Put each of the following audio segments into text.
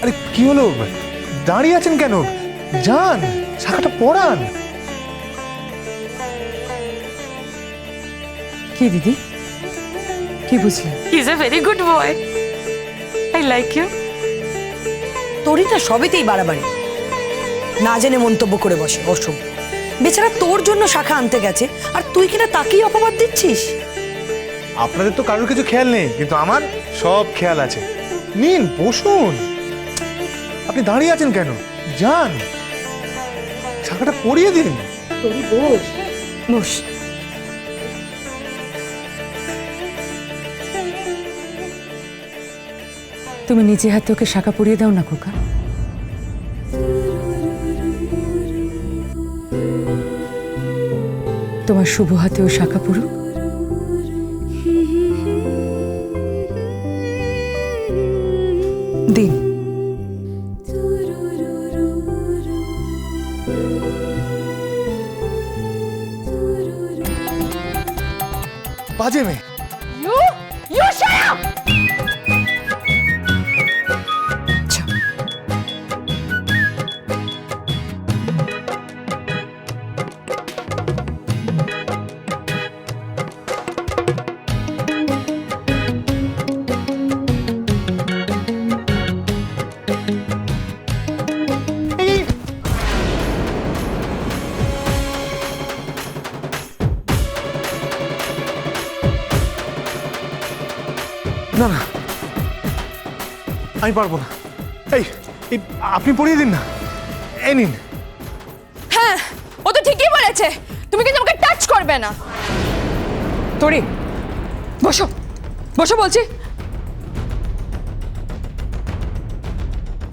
আরে কি হলো, দাঁড়িয়ে আছেন কেন? যান, শাখাটা পড়ান। কি দিদি, কি বুঝলেন? He is a very good boy, I like you. তোরই না সবেতেই বাড়াবাড়ি, না জেনে মন্তব্য করে বসে অসম। বেচারা তোর জন্য শাখা আনতে গেছে, আর তুই কিনা তাকেই অপবাদ দিচ্ছিস। আপনাদের তো কারোর কিছু খেয়াল নেই, কিন্তু আমার সব খেয়াল আছে। নিন, বসুন। আপনি দাঁড়িয়ে আছেন কেন? যান, শাখাটা পরিয়ে দিন। তোরই বস। বস। তুমি নিজে হাতে ওকে শাখা পরিয়ে দাও না খোকা। তোমার শুভ হাতে ও শাখা পড়ুক। দিন। বাজে মেয়ে। You shut up! আচ্ছা, না না, আমি পারবো না। এই এই, আপনি পড়িয়ে দিন না। এই নিন। হ্যাঁ, ও তো ঠিকই বলেছে, তুমি কিন্তু আমাকে টাচ করবে না। তোরে বসো, বসো বলছি।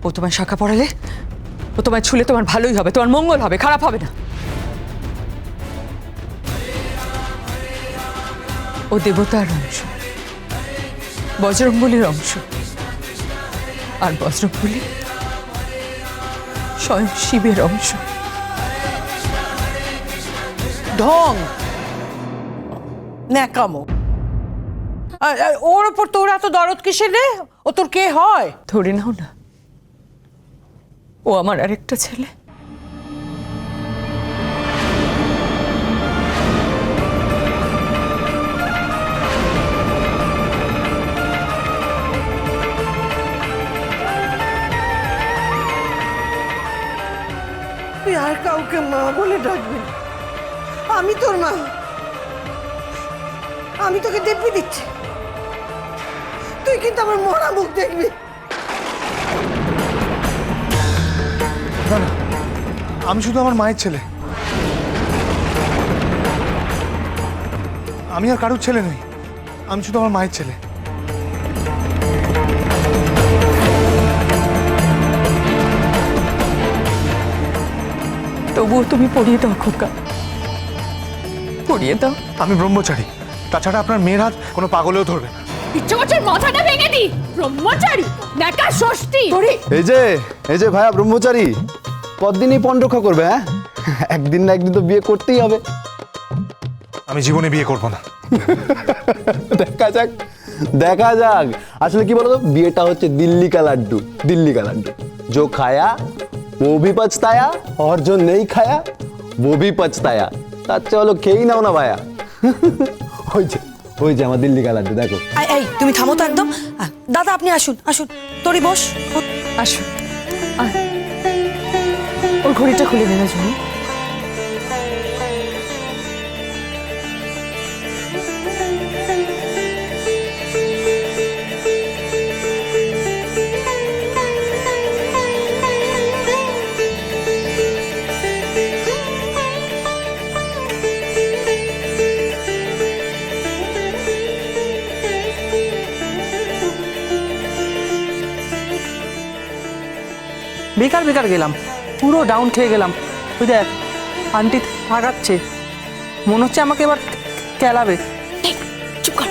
ও তোমার শাখা পড়ালে, ও তোমায় ছুলে তোমার ভালোই হবে, তোমার মঙ্গল হবে, খারাপ হবে না। ও দেবতার অংশ, বজরংবলীর অংশ, আর বজরংবলী স্বয়ং শিবের অংশ। ঢং, ন্যাকামো। আর ওর ওপর তোর এত দরদ কিসের রে? ও তোর কে হয়? ধরে নাও না, ও আমার আরেকটা ছেলে। তুই আর কাউকে মা বলে ডাকবি না। আমি তোর মা, আমি তোকে দিব্যি দিচ্ছি। তুই কিন্তু আমার মরা মুখ দেখবি। না না, আমি শুধু আমার মায়ের ছেলে। আমি আর কারোর ছেলে নই, আমি শুধু আমার মায়ের ছেলে। তবুও তুমি পড়িয়ে দাও খোকা, পড়িয়ে দাও। আমি ব্রহ্মচারী, তাছাড়া আপনার মেয়ের হাত কোনো পাগলেও ধরবে না। ইচ্ছে করছে মাথাটা ভেঙে দি। ব্রহ্মচারী, নাকা ষষ্ঠী। এই যে ভাইয়া ব্রহ্মচারী, কতদিনই পণ রক্ষা করবে? হ্যাঁ, একদিন না একদিন তো বিয়ে করতেই হবে। আমি জীবনে বিয়ে করব না। দেখা যাক, দেখা যাক। আসলে কি বলতো, বিয়েটা হচ্ছে দিল্লি কা লাড্ডু, দিল্লি কা লাড্ডু। जो खाया वो भी पछताया और जो नहीं खाया वो भी पछताया। তার চলো খেয়েই নাও না ভাইয়া। ওই যে আমার দিল্লি কা লাড্ডু, দেখো। এই তুমি থামো তো একদম। দাদা আপনি আসুন, আসুন। তোরই বস। আসো, আয়। ওর ঘড়িটা খুলে দে না জুনি। বেকার বেকার গেলাম, পুরো ডাউন খেয়ে গেলাম। ওই দেখ, আন্টি ভাগাচ্ছে, মনে হচ্ছে আমাকে এবার কেলাবে। চুপ কর।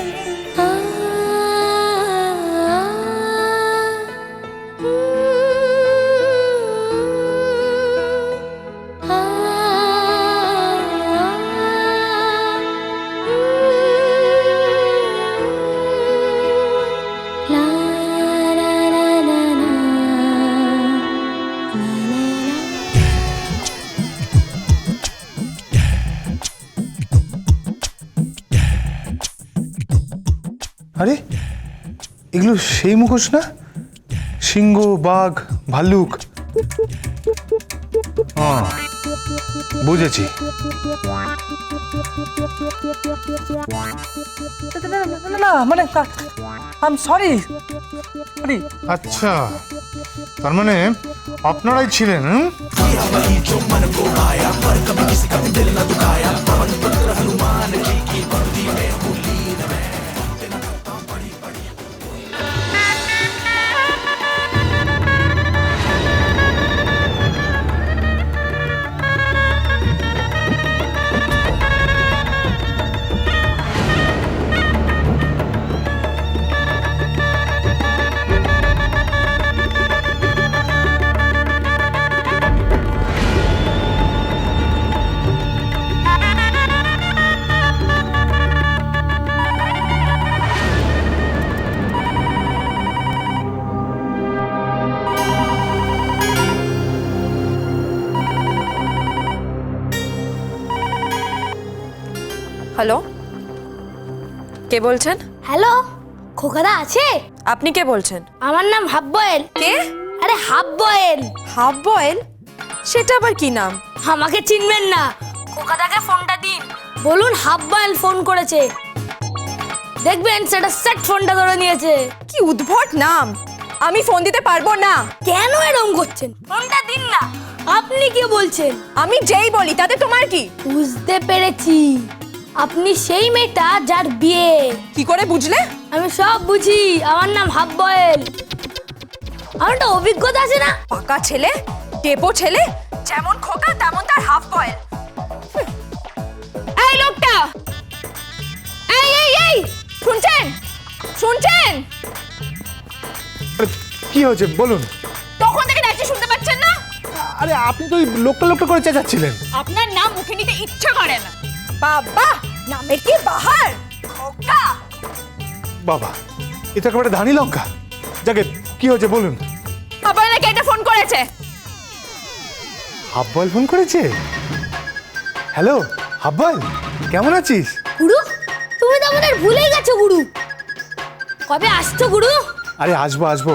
এগুলো সেই মুখোশ না? সিংহ, বাঘ, ভাল্লুক। বুঝেছি। না মানে আই এম সরি। আচ্ছা, তার মানে আপনারাই ছিলেন? হ্যালো, কে বলছেন? হ্যালো, খোকাদা আছে? আপনি কে বলছেন? আমার নাম হাফ বয়েল। কে? আরে হাফ বয়েল। Half boil? সেটা আবার কি নাম? আমাকে চিনবেন না, খোকাদাকে ফোনটা দিন, বলুন হাফ বয়েল ফোন করেছে। দেখবেন সেটা সেট ফোনটা ধরে নিয়েছে। কি উদ্ভট নাম! আমি ফোন দিতে পারবো না। কেন এরকম করছেন? ফোনটা দিন না। আপনি কি বলছেন? আমি যেই বলি তাতে তোমার কি? বুঝতে পেরেছি, আপনি সেই মেয়েটা যার বিয়ে। কি করে বুঝলে? আমি সব বুঝি, আমার নাম হাফ বয়েল। আমার একটা অভিজ্ঞতা আছে না? পাকা ছেলে, টেপো ছেলে, যেমন খোকা তেমন তার হাফ বয়েল। এই লোকটা, এই এই এই, শুনছেন? শুনছেন? আরে, কি হয়েছে বলুন? তখন থেকে ডাকছি, শুনতে পাচ্ছেন না? আরে আপনি তো ওই লোকটা লোকটা করে চেঁচাচ্ছিলেন। আপনার নাম মুখে নিতে ইচ্ছা করে না। বাবা, নামের কি বাহার! খোকা! বাবা, এটা একেবারে ধানি লঙ্কা। যাকে কি হয়েছে বলুন। আবার নাকি এটা ফোন করেছে। হাব্বাল ফোন করেছে? হ্যালো হাব্বাল, কেমন আছিস? গুরু, তুমি তো আমাদের ভুলেই গেছো গুরু। কবে আসছো গুরু? আরে আসবো আসবো।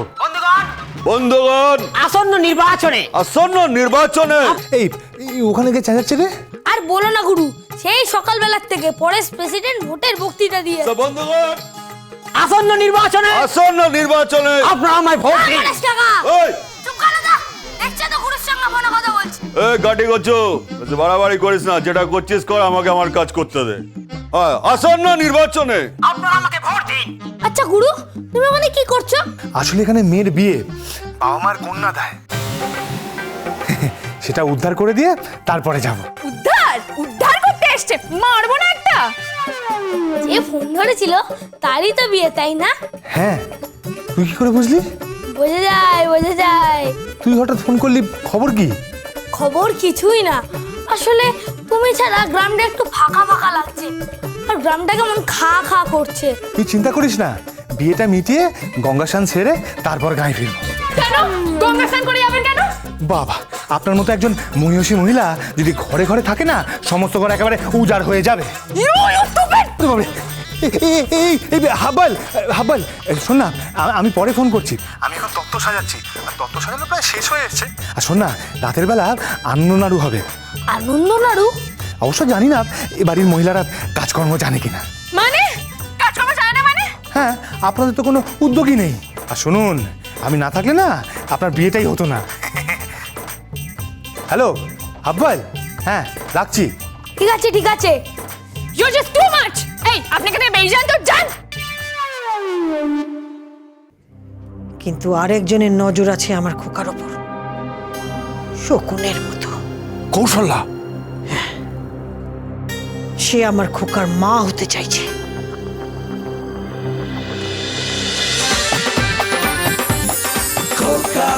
বন্ধুগণ, আসন্ন নির্বাচনে আসন্ন নির্বাচনে এই এই ওখানে গিয়ে চেঁচাচ্ছে রে। আর বলো না গুরু, সেই সকালবেলার থেকে পরেশ প্রেসিডেন্ট ভোটের বক্তৃতা দিয়ে। তো বন্ধুগণ, আসন্ন নির্বাচনে আসন্ন নির্বাচনে আপনারা আমায় ভোট দিন। পরেশ কাকা, এই চুপ করো তো। দেখছো তো গুরুর সঙ্গে ফোনে কথা বলছি। এই গাটি করছো, বেশি বাড়াবাড়ি করিস না। যেটা করছিস কর, আমাকে আমার কাজ করতে দে। হ্যাঁ, আসন্ন নির্বাচনে আপনারা আমাকে ভোট দিন। আচ্ছা গুরু, তুমি ওখানে কি করছো? আসলে এখানে মেয়ের বিয়ে, বাবা মার কন্যা দেয়, সেটা উদ্ধার করে দিয়ে তারপরে যাব। উদ্ধার? উদ্ধার করতে এসছে? মারবো না একটা। যে ফোন ধরেছিল তারই তো বিয়ে, তাই না? হ্যাঁ, তুই কি করে বুঝলি? বোঝা যায়, বোঝা যায়। তুই হঠাৎ ফোন করলি, খবর কি? খবর কিছুই না, আসলে তুমি ছাড়া গ্রামটা একটু ফাঁকা ফাঁকা লাগছে, আর গ্রামটা কেমন খা খা করছে। তুই চিন্তা করিস না, বিয়েটা মিটিয়ে গঙ্গা স্নান সেরে তারপর গায়ে ফিরবো। কেন গঙ্গা স্নান করে যাবেন কেন? বাবা, আপনার মতো একজন মহিষী মহিলা যদি ঘরে ঘরে থাকে না, সমস্ত ঘর একেবারে উজাড় হয়ে যাবে। You stupid! ওরে বাবারে, এই হাব্বাল, হাব্বাল, শোন না, আমি পরে ফোন করছি। আমি এখন তত্ত্ব সাজাচ্ছি, আর তত্ত্ব সাজানো প্রায় শেষ হয়ে এসেছে। আর শোন না, রাতের বেলা আনন্দ নাড়ু হবে। আনন্দ নাড়ু? অবশ্য জানি না এ বাড়ির মহিলারা কাজকর্ম জানে কিনা। মানে কাজকর্ম জানে না মানে? হ্যাঁ, আপনাদের তো কোনো উদ্যোগই নেই। আর শুনুন, আমি না থাকলে না আপনার বিয়েটাই হতো না। হ্যালো হাব্বাল, হ্যাঁ রাখছি। ঠিক আছে ঠিক আছে। You're just too much! এই, আপনি কেন বেরিয়ে যান তো, যান! কিন্তু আরেকজনের নজর আছে আমার খোকার ওপর, শকুনের মতো। কৌশল্যা? সে আমার খোকার মা হতে চাইছে। Coca